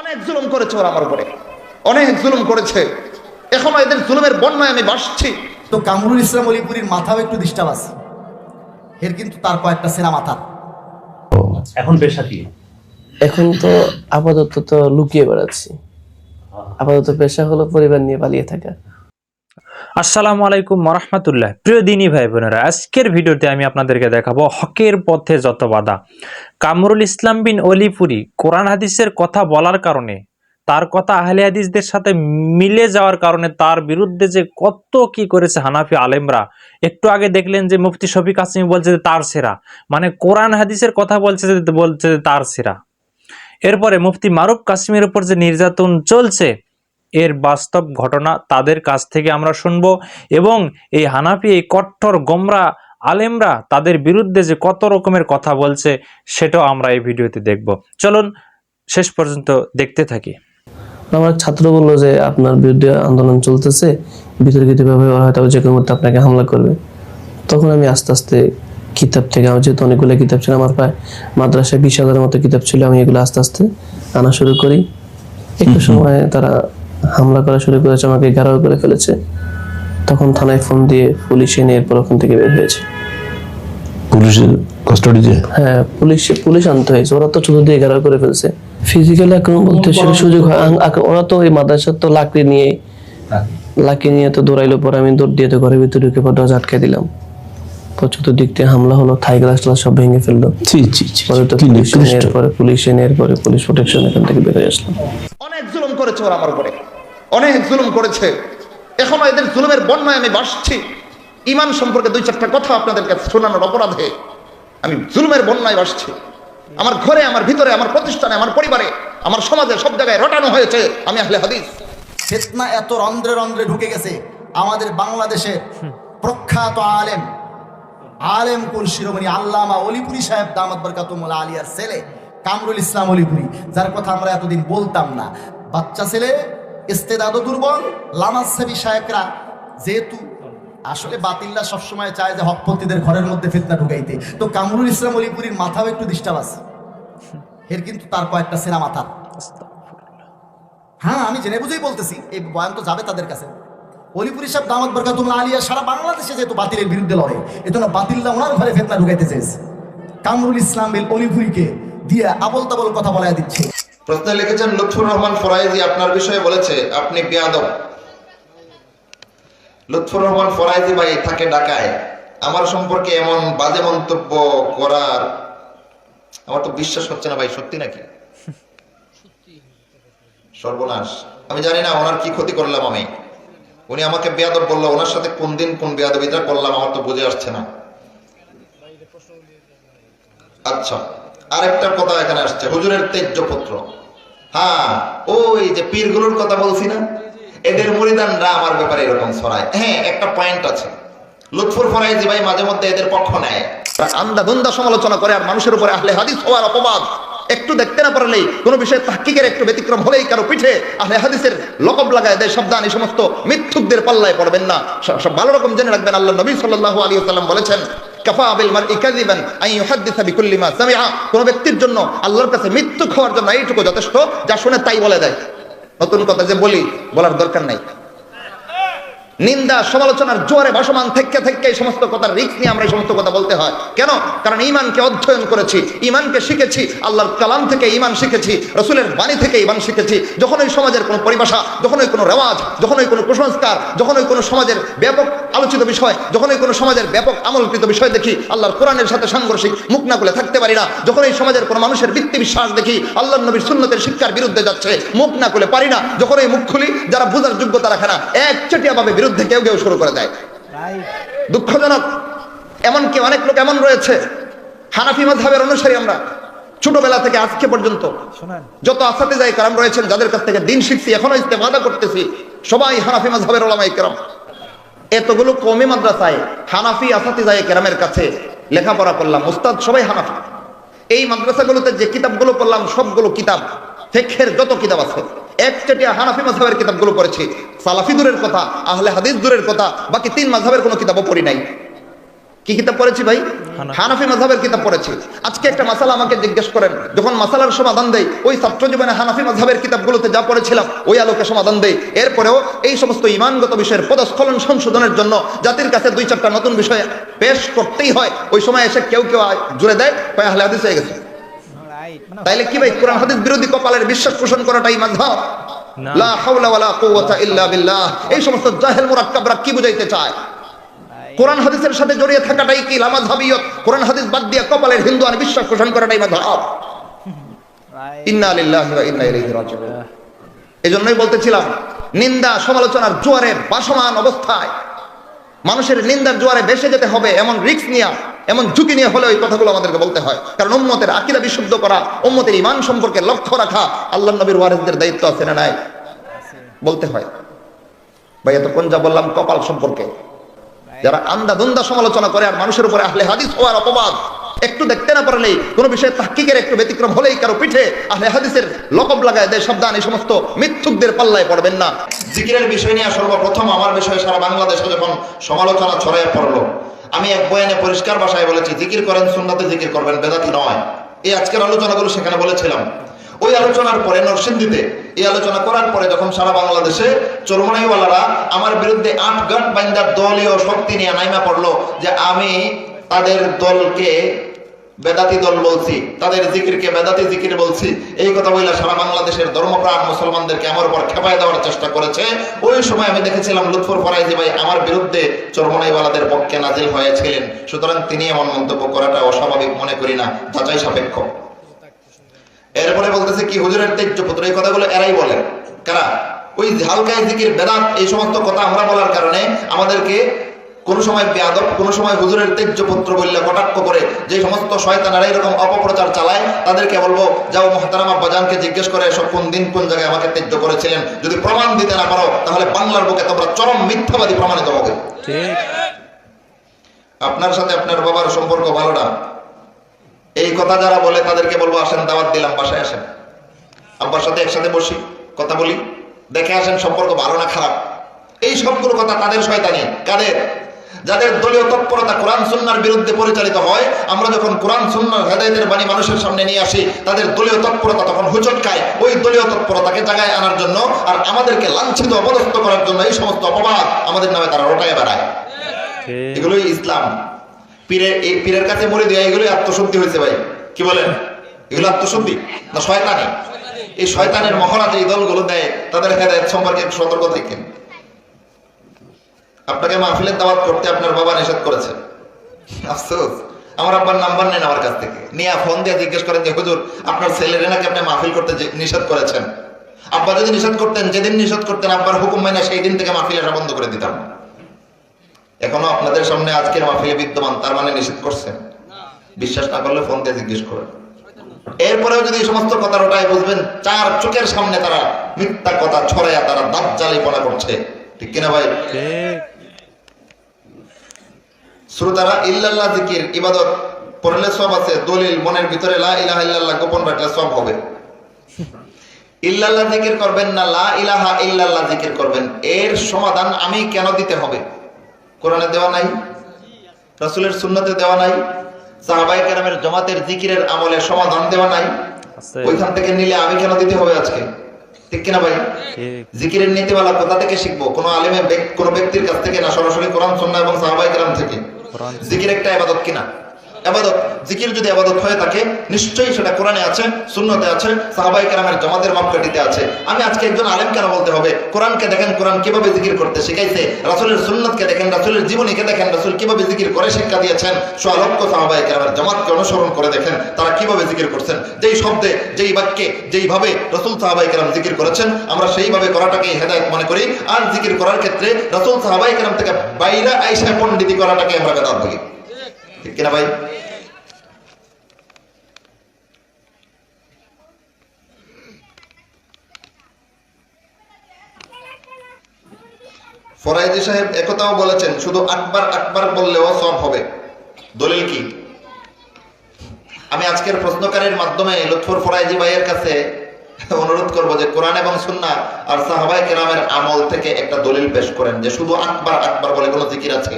অনেক জুলুম করেছে ওরা আমার উপরে, অনেক জুলুম করেছে। এখনো এদের জুলুমের বন্যায় আমি ভাসছি। তো কামরুল ইসলাম অলিপুরীর মাথাও একটু ডিস্টার্ব আছে, এর কিন্তু তার কয়েকটা সেরা মাথা। এখন পেশা কি? এখন তো আপাতত তো লুকিয়ে বেড়াচ্ছি। আপাতত পেশা হলো পরিবার নিয়ে পালিয়ে থাকা। আসসালামু আলাইকুম রাহমাতুল্লাহ। প্রিয় দিনী ভাই বোনেরা, আজকের ভিডিওতে আমি আপনাদেরকে দেখাবো হকের পথে যত বাধা। কামরুল ইসলাম বিন অলিপুরী কোরআন হাদিসের কথা বলার কারণে, তার কথা আহলে হাদিসদের সাথে মিলে যাওয়ার কারণে তার বিরুদ্ধে যে কত কি করেছে হানাফি আলেমরা। একটু আগে দেখলেন যে মুফতি শফিক কাসেমি বলছে যে তার সেরা, মানে কোরআন হাদিসের কথা বলছে যে তার সেরা। এরপরে মুফতি মারুফ কাসেমির উপর যে নির্যাতন চলছে, এর বাস্তব ঘটনা তাদের কাছ থেকে আমরা শুনবো, এবং এই হানাফি এই কট্টর গোমরা আলেমরা তাদের বিরুদ্ধে যে কত রকমের কথা বলছে সেটাও আমরা এই ভিডিওতে দেখব। চলুন শেষ পর্যন্ত দেখতে থাকি। আমার ছাত্র বললো যে আপনার বিরুদ্ধে আন্দোলন চলতেছে, বিতর্কিতভাবে হয়তো যে কোনো মুহূর্তে আপনাকে হামলা করবে। তখন আমি আস্তে আস্তে কিতাব থেকে, আমার যেহেতু অনেকগুলো কিতাব ছিল, আমার প্রায় মাদ্রাসায় 20,000-এর মতো কিতাব ছিল, আমি এগুলো আস্তে আস্তে আনা শুরু করি। একটু সময় তারা হামলা করা শুরু করেছে, আমাকে ঘেরাও করে ফেলেছে। তখন থানায় ফোন দিয়ে পুলিশ এনে এরপর ওখান থেকে বের হয়েছে। পুলিশের কাস্টডিতে? হ্যাঁ, পুলিশ আনতে হয়েছে। ওরা তো চতুর্দিকে ঘেরাও করে ফেলছে। ফিজিক্যালি আক্রমণ বলতে সেটা সুযোগ হয়। ওরা তো ওই মাদ্রাসার তো লাকড়ি নিয়ে তো দৌড়াইলো। পরে আমি দৌড় দিয়ে তো ঘরের ভিতরে ঢুকে পর দরজা আটকে দিলাম। চতুর্দিক দিয়ে হামলা হলো, থাই গ্লাস সব ভেঙে ফেললো। পরে তো পুলিশ এনে এরপরে পুলিশ প্রোটেকশন এখান থেকে বের হয়ে আসলাম। অনেক জুলুম করেছে ওরা আমার উপরে, অনেক জুলুম করেছে। এখনো এদের জুলুমের বন্যায় আমি ভাসছি। ইমান সম্পর্কে 2-4টা কথা আপনাদের কাছে শোনানোর অপরাধে আমি জুলুমের বন্যায় ভাসছি। আমার ঘরে, আমার ভিতরে, আমার প্রতিষ্ঠানে, আমার পরিবারে, আমার সমাজে, সব জায়গায় রটানো হয়েছে আমি আহলে হাদিস। ফিতনা এত রন্ধ্রে রন্ধ্রে ঢুকে গেছে। আমাদের বাংলাদেশের প্রখ্যাত আলেম কুল শিরোমণি আল্লামা অলিপুরী সাহেব দামাত বরকাতুল্লাহ আলিয়ার ছেলে কামরুল ইসলাম অলিপুরী, যার কথা আমরা এতদিন বলতাম না। বাচ্চা ছেলে, ইস্তেদাদও দুর্বল। লামাজসাবি শায়েকরা যেহেতু আসলে বাতিল্লা সবসময় চায় যে হকপন্থীদের ঘরের মধ্যে ফিতনা ঢুকাইতে, তো কামরুল ইসলাম অলিপুরীর মাথাও একটু ডিস্টার্ব আছে, এর কিন্তু তার কয়েকটা সেরা মাথা। হ্যাঁ, আমি জেনে বুঝেই বলতেছি, এই বয়ান তো যাবে তাদের কাছে। অলিপুরী সাহেব দামাত বরকাতুল্লাহ আলিয়া সারা বাংলাদেশে যেহেতু বাতিলের বিরুদ্ধে লড়ে, এজন্য বাতিল্লা ওনার ঘরে ফিতনা ঢুকাইতে চেয়েছে। কামরুল ইসলাম অলিপুরীকে দিয়ে আবল তাবল কথা বলায় দিচ্ছে। প্রশ্নে লিখেছেন লুৎফুর রহমান ফরাইজি আপনার বিষয়ে বলেছে আপনি বেয়াদব। লুৎফুর রহমান ফরাইজি ভাই থাকে ঢাকায়। আমার সম্পর্কে এমন বাজে মন্তব্য করার আমার তো বিশ্বাস হচ্ছে না ভাই, সত্যি নাকি? সর্বনাশ, আমি জানি না ওনার কি ক্ষতি করলাম আমি। উনি আমাকে বেয়াদব বললো, ওনার সাথে কোন দিন কোন বেয়াদবিটা করলাম আমার তো বুঝে আসছে না। আচ্ছা, আরেকটা কথা এখানে আসছে, হুজুরের তেজ্য পুত্র। হ্যাঁ, ওই যে পীরগুলোর কথা বলছি না, এদের মুরিদানরা আমার ব্যাপারে এরকম ছড়ায়। হ্যাঁ, একটা পয়েন্ট আছে, লুৎফুর ফরাইজি ভাই মাঝে মধ্যে এদের পক্ষ নেয়, আন্দাধুন্দা সমালোচনা করে, আর মানুষের উপরে আহলে হাদিস হওয়ার অপবাদ একটু দেখতে না পারলেই, কোনো বিষয়ে তাহকিকের একটু ব্যতিক্রম হলেই কারো পিঠে আহলে হাদিসের লকব লাগায় দেয়। সাবধান, এই সমস্ত মিথ্যুকদের পাল্লায় পড়বেন না। সব ভালো রকম জেনে রাখবেন, আল্লাহ নবী সাল্লাল্লাহু আলাইহি ওয়াসাল্লাম বলেছেন, কাফা বিল মারই কাযিবান আন ইউহাদ্দিসা বিকুল্লি মা সামিআ। কোন ব্যক্তির জন্য আল্লাহর কাছে মিথ্যুক হওয়ার জন্য এইটুকু যথেষ্ট, যা শুনে তাই বলে দেয়। নতুন কথা যে বলার দরকার নাই। নিন্দা সমালোচনার জোরে ভাসমান থেকে এই সমস্ত কথার রিস্ক নিয়ে আমরা এই সমস্ত কথা বলতে হয় কেন? কারণ ঈমানকে অধ্যয়ন করেছি, ঈমানকে শিখেছি, আল্লাহর কালাম থেকে ঈমান শিখেছি, রাসূলের বাণী থেকে ঈমান শিখেছি। যখন ওই সমাজের কোনো পরিভাষা, যখন ওই কোনো রেওয়াজ, যখন ওই কোনো কুসংস্কার, যখন ওই কোনো সমাজের ব্যাপক আলোচিত বিষয়, যখন ওই কোনো সমাজের ব্যাপক আমলকৃত বিষয় দেখি, আল্লাহর কোরআনের সাথে সাংঘর্ষিক, মুখ না খুলে থাকতে পারি না। যখন এই সমাজের কোনো মানুষের বৃত্তি বিশ্বাস দেখি আল্লাহর নবীর সুন্নতের শিক্ষার বিরুদ্ধে যাচ্ছে, মুখ না খুলে পারি না। যখন এই মুখ খুলি, যারা বোঝার যোগ্যতা রাখে না একচেটিয়া ভাবে বিরুদ্ধে কেউ শুরু করে দেয়। দুঃখজনক, এমনকি অনেক লোক এমন রয়েছে, হানাফি মাযহাবের অনুসারী আমরা ছোটবেলা থেকে আজকে পর্যন্ত যত আসাতিজায়ে কেরাম রয়েছেন, যাদের কাছ থেকে দিন শিখছি, এখনো ইস্তেফাদা করতেছি, সবাই হানাফি মাযহাবের উলামায়ে কেরাম। এতগুলো কওমি মাদ্রাসায় হানাফি আসাতিজায়ে কেরামের কাছে লেখাপড়া করলাম, উস্তাদ সবাই হানাফি। এই মাদ্রাসাগুলোতে যে কিতাবগুলো পড়লাম, সবগুলো কিতাব, ফিকহের যত কিতাব আছে একচেটিয়া হানাফি মাযহাবের কিতাবগুলো পড়েছি। সালাফি দূরের কথা, আহলে হাদিস দূরের কথা, বাকি 3 মাযহাবের কোনো কিতাবও পড়ি নাই। কি কিতাব পড়েছি ভাই? হানাফি মাযহাবের কিতাব পড়েছি। আজকে একটা মাসালা আমাকে জিজ্ঞেস করেন, যখন মাসালার সমাধান দেই ওই ছাত্র জীবনে হানাফি মাযহাবের কিতাবগুলোতে যা পড়েছিলাম ওই আলোকে সমাধান দেই। এরপরেও এই সমস্ত ঈমানগত বিষয়ের পদস্খলন সংশোধনের জন্য জাতির কাছে 2-4টা নতুন বিষয় পেশ করতেই হয়। ওই সময় এসে কেউ জুড়ে দেয় কয় আহলে হাদিস হয়ে গেছে। তাইলে কি ভাই কোরআন হাদিস বিরোধী কপালের বিশ্বাস পোষণ করাটাই মাযহাব? লা হাওলা ওয়ালা কুওয়াতা ইল্লা বিল্লাহ। এই সমস্ত জাহেল মুরাক্কাবরা কি বুঝাইতে চায়? কোরআন হাদিসের সাথে জড়িয়ে থাকাটাই কি লামাযহাবিয়ত? কোরআন হাদিস বাদ দিয়ে কপালের হিন্দু আর বিশ্বাস পোষণ করাটাই মাযহাব? ইন্না লিল্লাহি ওয়া ইন্না ইলাইহি রাজিউন। এজন্যই বলতেছিলাম, নিন্দা সমালোচনার জোয়ারে ভাসমান অবস্থায় মানুষের নিন্দার জোয়ারে ভেসে যেতে হবে এমন রিস্ক নিয়ে, এমন ঝুঁকি নিয়ে হলে ওই কথাগুলো আমাদেরকে বলতে হয়। কারণ উম্মতের আকীদা বিশুদ্ধ করা, উম্মতের ঈমান সম্পর্কে লক্ষ্য রাখা আল্লাহর নবীর ওয়ারিসদের দায়িত্ব আছে না নাই? বলতে হয়। ভাই এতক্ষণ যা বললাম কপাল সম্পর্কে, যারা আন্ধাধুন্ধা সমালোচনা করে আর মানুষের উপরে আহলে হাদিস হওয়ার অপবাদ, একটু দেখতে না পারলেই, কোনো বিষয়ে তাহকিকের একটু ব্যতিক্রম হলেই কারো পিঠে আহলে হাদিসের লকব লাগায় দেয়, সাবধান এই সমস্ত মিথ্যুকদের পাল্লায় পড়বেন না। জিকিরের বিষয় নিয়ে সর্বপ্রথম আমার বিষয়ে সারা বাংলাদেশে যখন সমালোচনা ছড়াইয়া পড়লো, আমি এক বয়ানে পরিষ্কার ভাষায় বলেছি, জিকির করেন সুন্নাতে জিকির করবেন, বেদাতি নয়। এই আজকের আলোচনাগুলো সেখানে বলেছিলাম। ওই আলোচনার পরে নরসিংদীতে এই আলোচনা করার পরে যখন সারা বাংলাদেশে চরমনাইওয়ালারা আমার বিরুদ্ধে 8 গাঁট বাইন্দার দলীয় শক্তি নিয়ে নাইমা পড়লো যে আমি তাদের দলকে বেদাতি দল বলছি, তাদের জিকিরকে বেদাতি জিকির বলছি, এই কথা বললে সারা বাংলাদেশের ধর্মপ্রাণ মুসলমানদেরকে আমার উপর খেপায় দেওয়ার চেষ্টা করেছে। ওই সময় আমি দেখেছিলাম লুৎফর ফরাইজি ভাই আমার বিরুদ্ধে চরমনাইওয়ালাদের পক্ষে নাজিল হয়েছিলেন। সুতরাং তিনি এমন মন্তব্য করাটা অস্বাভাবিক মনে করি না, যাচাই সাপেক্ষ। এরপরে বলতেছে কি হুজুরের তেজ্যপুত্র, এই কথাগুলো এরাই বলেন। কারা? ওই হালকায় জিকির বেদাত এই সমস্ত কথা আমরা বলার কারণে আমাদেরকে কোন সময় বেয়াদব, কোন সময় হুজুরের তেজ্যপুত্র বললে কটাক্ষ করে যে সমস্ত শয়তানেরা এরকম অপপ্রচার চালায় তাদেরকে বলবো, যাও মুহতারাম আব্বাজানকে জিজ্ঞেস করে এসব কোন দিন কোন জায়গায় আমাকে তেজ্য করেছিলেন। যদি প্রমাণ দিতে না পারো তাহলে বাংলার বুকে তোমরা চরম মিথ্যাবাদী প্রমাণিত হবে। আপনার সাথে আপনার বাবার সম্পর্ক ভালো না, এই কথা যারা বলে তাদেরকে বলবো আসেন দাওয়াত দিলাম, বাসায় আসেন, আব্বার সাথে একসাথে বসি, কথা বলি, দেখে আসেন সম্পর্ক ভালো না খারাপ। এই সবগুলো কথা তাদের শয়তানি। কাদের? যাদের দলীয় তৎপরতা কোরআন সুন্নাহর বিরুদ্ধে পরিচালিত হয়। আমরা যখন কোরআন সুন্নাহর হেদায়েতের বাণী মানুষের সামনে নিয়ে আসি, তাদের দলীয় তৎপরতা তখন হুচটকায়। ওই দলীয় তৎপরতাকে জায়গায় আনার জন্য আর আমাদেরকে লাঞ্ছিত অপদস্থ করার জন্য এই সমস্ত অপবাদ আমাদের নামে তারা রটায় বেড়ায়। এগুলোই ইসলাম। পীরের কাছে মরে দেওয়া এগুলোই আত্মশুদ্ধি হয়েছে ভাই। কি বলেন? এগুলো আত্মশুদ্ধি না শয়তানি? এই শয়তানের মহড়াতে এই দলগুলো দেয়, তাদের হেদায়েত সম্পর্কে সতর্ক থাকেন। আপনাকে মাহফিলের দাওয়াত করতে আপনার বাবা নিষেধ করেছে, আফসোস আমার আব্বার নাম্বার নেন আমার কাছ থেকে, নিয়ে ফোন দিয়ে জিজ্ঞেস করেন যে হুজুর আপনার ছেলেরা নাকি আপনি মাহফিল করতে নিষেধ করেছেন। আব্বা যদি নিষেধ করতেন, যেদিন নিষেধ করতেন আব্বার হুকুম মাইনা সেই দিন থেকে মাহফিল আসা বন্ধ করে দিতাম। এখনো আপনাদের সামনে আজকের মাহফিলে বিদ্যমান, তার মানে নিষেধ করছেন। বিশ্বাস না করলে ফোন দিয়ে জিজ্ঞেস করেন। এরপরেও যদি এই সমস্ত কথা রটায়, বুঝবেন চার চোখের সামনে তারা মিথ্যা কথা ছড়াইয়া তারা দাজ্জালিপনা করছে। ঠিক কিনা ভাই? শ্রোতারা, ইল্লাল্লাহ জিকির ইবাদত পড়লে সব আছে, দলিল মনের ভিতরে লা ইলাহা ইল্লাল্লাহ গোপন রাখলে সব হবে। ইল্লাল্লাহ জিকির করবেন না লা ইলাহা ইল্লাল্লাহ জিকির করবেন, এর সমাধান আমি কেন দিতে হবে? কোরআনে দেওয়া নাই, রাসূলের সুন্নতে দেওয়া নাই, সাহাবায়ে কেরামের জামাতের জিকিরের আমলের সমাধান দেওয়া নাই। ওইখান থেকে নিলে আমি কেন দিতে হবে আজকে? ঠিক কিনা ভাই? জিকিরের নীতিমালা কোথা থেকে শিখবো? কোন আলেমে কোন ব্যক্তির কাছ থেকে না, সরাসরি কোরআন সুন্নাহ এবং সাহাবায়ে কেরাম থেকে। জিকির একটা ইবাদত কিনা? ইবাদত। জিকির যদি ইবাদত হয়ে থাকে নিশ্চয়ই সেটা কোরআনে আছে, সুন্নতে আছে, সাহাবায়ে কেরামের জামাতের মাপকাঠিতে আছে। আমি আজকে একজন আলেম কেন বলতে হবে? কোরআনকে দেখেন, কোরআন কিভাবে জিকির করতে শিখাইছে। রাসূলের সুন্নাতকে দেখেন, রাসূলের জীবনীকে দেখেন, রাসূল কিভাবে জিকির করে শিক্ষা দিয়েছেন। সোয়ালক্ষ সাহাবায়ে কেরামের জামাতকে অনুসরণ করে দেখেন তারা কিভাবে জিকির করছেন। যেই শব্দে, যেই বাক্যে, যেইভাবে রাসূল সাহাবায়ে কেরাম জিকির করেছেন আমরা সেইভাবে করাটাকে হেদায়েত মনে করি। আর জিকির করার ক্ষেত্রে রাসূল সাহাবায়ে কেরাম থেকে বাইরে আইসা পণ্ডিতি করাটাকে আমরা বেদাত বলি। ঠিক কিনা ভাই? ফরাইজি সাহেব একথাও বলেছেন, শুধু আকবার আকবার বললেও সব হবে। দলিল কি? আমি আজকের প্রশ্নকারীর মাধ্যমে লুৎফর ফরাইজি ভাইয়ের কাছে অনুরোধ করব যে কোরআন এবং সুন্নাহ আর সাহাবায়ে কেরামের আমল থেকে একটা দলিল পেশ করেন যে শুধু আকবার আকবার বলে কোনো জিকির আছে?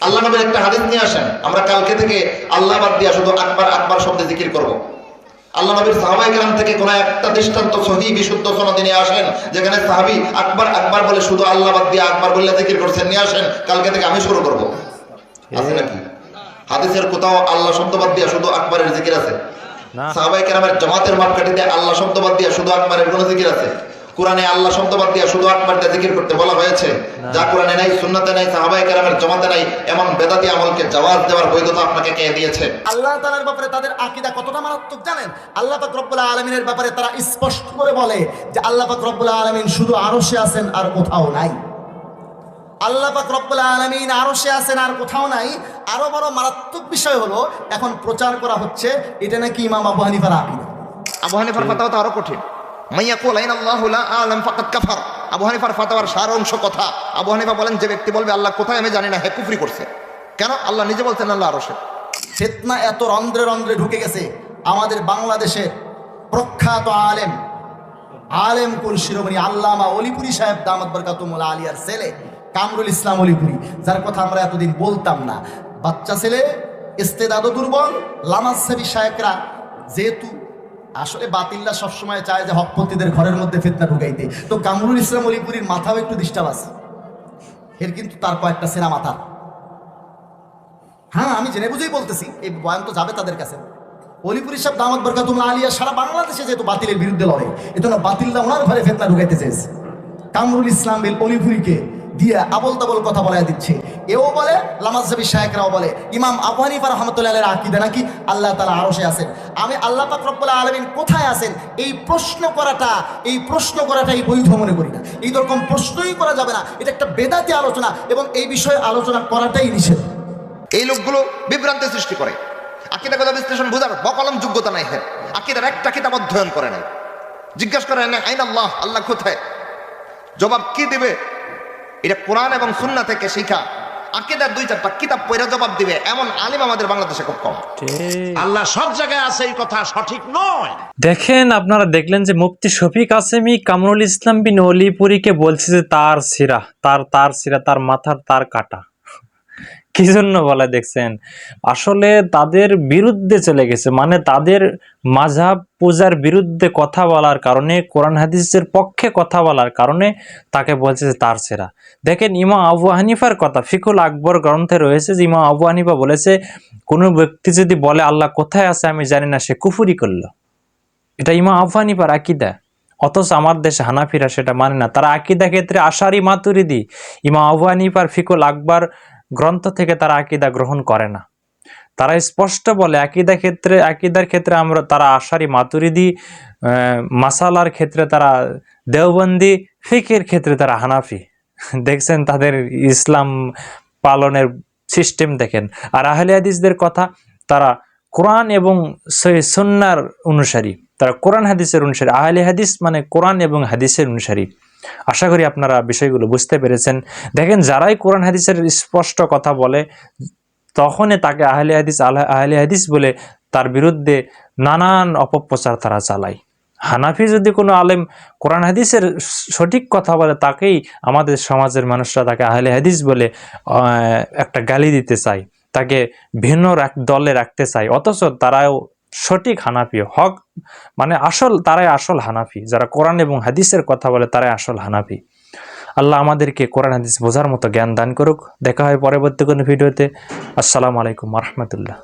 আল্লাহ নবীর একটা হাদিস নিয়ে আসেন, আমরা কালকে থেকে আল্লাহ বাদ দিয়া শুধু আকবার আকবার শব্দে জিকির করব। আল্লাহ নবীর সাহাবায়ে কেরাম থেকে কোন একটা দৃষ্টান্ত সহিহ বিশুদ্ধ সনদে নিয়ে আসেন যেখানে সাহাবী আকবার আকবার বলে শুধু আল্লাহ বাদ দিয়া আকবার বলে জিকির করছেন, নিয়ে আসেন, কালকে থেকে আমি শুরু করব। আছে নাকি হাদিসের কোথাও আল্লাহ শব্দ বাদ দিয়া শুধু আকবারের জিকির আছে? সাহাবায়ে কেরামের জামাতের মাপকাঠিতে আল্লাহ শব্দ বাদ দিয়া শুধু আকবারের কোন জিকির আছে? কোরআনে আল্লাহ শব্দ বাদ দিয়া শুধু আকবার দিয়ে জিকির করতে বলা হয়েছে? যা কোরআনে নাই, সুন্নাতে নাই, সাহাবায়ে কেরামের জামাতে নাই, এমন বেদাতি আমলকে জাওয়াজ দেওয়ার বৈধতা আপনাকে কে দিয়েছে? আল্লাহ তাআলার ব্যাপারে তাদের আকীদা কতটা মারাত্মক জানেন? আল্লাহ পাক রব্বুল আলামিনের ব্যাপারে তারা স্পষ্ট করে বলে যে আল্লাহ পাক রব্বুল আলামিন শুধু আরশে আছেন আর কোথাও নাই। আল্লাহ পাক রব্বুল আলামিন আরশে আছেন আর কোথাও নাই। আরো বড় মারাত্মক বিষয় হলো এখন প্রচার করা হচ্ছে এটা নাকি ইমাম আবু হানিফার আকীদা। আবু হানিফার ফাতাওয়া তো আরো কঠিন। মাইয়াকুল আইনাল্লাহু লা আ'লাম ফাকাদ কাফার। আবু হানিফার ফাতাওয়ার সার অংশ কথা। আবু হানিফা বলেন যে ব্যক্তি বলবে আল্লাহ কোথায় আমি জানি না, হে কুফরি করছে। কেন? আল্লাহ নিজে বলছেন আল্লাহ আরশে। ফিতনা এত রন্ধ্রে রন্ধ্রে ঢুকে গেছে, আমাদের বাংলাদেশের প্রখ্যাত আলেম কুল শিরোমণি আল্লামা অলিপুরি সাহেব দামাত বরকাতুল আলিয়ার ছেলে কামরুল ইসলাম অলিপুরি, যার কথা আমরা এতদিন বলতাম না, বাচ্চা ছেলে, ইস্তেদাদও দুর্বল। লামাজসাবি শায়েকরা যেহেতু আসলে বাতিল্লা সবসময় চায় যে হকপন্থীদের ঘরের মধ্যে ফিতনা ঢুকাইতে, তো কামরুল ইসলাম অলিপুরির মাথাও একটু ডিস্টার্ব আছে। এর কিন্তু তার কয়েকটা সেনা মাথা। হ্যাঁ, আমি জেনে বুঝেই বলতেছি, এই বয়ান তো যাবে তাদের কাছে। অলিপুরি সাহেব দামাত বরকাতুল আলিয়া সারা বাংলাদেশে যেহেতু বাতিলের বিরুদ্ধে লড়ে, এজন্য বাতিল্লা ওনার ঘরে ফিতনা ঢুকাইতে চেয়েছে। কামরুল ইসলাম অলিপুরিকে দিয়ে আবল তাবল কথা বলা দিচ্ছে। এও বলে, লামাজসাবি শায়েকরাও বলে ইমাম আবু হানিফা রাহমাতুল্লাহ আলাইহির আকীদা নাকি আল্লাহ তাআলা আরশে আছেন। আমি আল্লাহ পাক রব্বুল আলামিন কোথায় আছেন এই প্রশ্ন করাটাই বৈধ মনে করি না। এই রকম প্রশ্নই করা যাবে না, এটা একটা বেদাতি আলোচনা এবং এই বিষয়ে আলোচনা করাটাই নিষেধ। এই লোকগুলো বিভ্রান্তি সৃষ্টি করে, আকীদাগত বিশ্লেষণ বোঝার বকলম যোগ্যতা নাই। হ্যাঁ, আকীদার একটা কিতাব অধ্যয়ন করে নাই। জিজ্ঞাসা করে না আইনাল্লাহ, আল্লাহ কোথায়? জবাব কি দিবে? এটা কোরআন এবং সুন্নাহ থেকে শিখা। আকীদার 2-4টা কিতাব পড়ে জবাব দিবে এমন আলিম আমাদের বাংলাদেশে খুব কম। আল্লাহ সব জায়গায় আছে, এই কথা সঠিক নয়। দেখেন, আপনারা দেখলেন যে মুফতি শফিক কাসেমি কামরুল ইসলাম বিন অলিপুরীকে বলছে যে তার সিরা, তার মাথার তার কাটা। কি জন্য বলে দেখছেন? আসলে তাদের বিরুদ্ধে চলে গেছে, মানে তাদের মাযহাব পূজার বিরুদ্ধে কথা বলার কারণে, কোরআন হাদিসের পক্ষে কথা বলার কারণে তাকে বলছে যে তার সেরা। দেখেন, ইমাম আবু হানিফার কথা ফিকুল আকবর গ্রন্থে রয়েছে যে ইমাম আবু হানিফা বলেছে কোনো ব্যক্তি যদি বলে আল্লাহ কোথায় আছে আমি জানি না, সে কুফরি করলো। এটা ইমাম আবু হানিফার আকীদা। অথচ আমার দেশে হানাফিরা সেটা মানে না। তারা আকীদা ক্ষেত্রে আশারি মাতুরিদি ইমাম আবু হানিফার ফিকুল আকবর গ্রন্থ থেকে তারা আকীদা গ্রহণ করে না। তারা স্পষ্ট বলে আকীদার ক্ষেত্রে তারা আশারি মাতুরিদি, মাসালার ক্ষেত্রে তারা দেওবন্দি, ফিকের ক্ষেত্রে তারা হানাফি। দেখছেন তাদের ইসলাম পালনের সিস্টেম দেখেন। আর আহলে হাদিসদের কথা, তারা কোরআন এবং সুন্নাহর অনুসারী, তারা কোরআন হাদিসের অনুসারী। আহলে হাদিস মানে কোরআন এবং হাদিসের অনুসারী। আশা করি আপনারা বিষয়গুলো বুঝতে পেরেছেন। দেখেন, যারাই কোরআন হাদিসের স্পষ্ট কথা বলে তখনই তাকে আহলে হাদিস বলে তার বিরুদ্ধে নানান অপপ্রচার তারা চালায়। হানাফি যদি কোনো আলেম কোরআন হাদিসের সঠিক কথা বলে, তাকেই আমাদের সমাজের মানুষরা তাকে আহলে হাদিস বলে একটা গালি দিতে চায়, তাকে ভিন্ন দলে রাখতে চায়। অথচ তারাও সঠিক হানাফি, হক মানে তারাই আসল হানাফি। যারা কোরআন এবং হাদিসের কথা বলে তারাই আসল হানাফি। আল্লাহ আমাদেরকে কোরআন হাদিস বোঝার মতো জ্ঞান দান করুক। দেখা হয় পরবর্তী কোনো ভিডিওতে। আসসালামু আলাইকুম ওয়া রাহমাতুল্লাহ।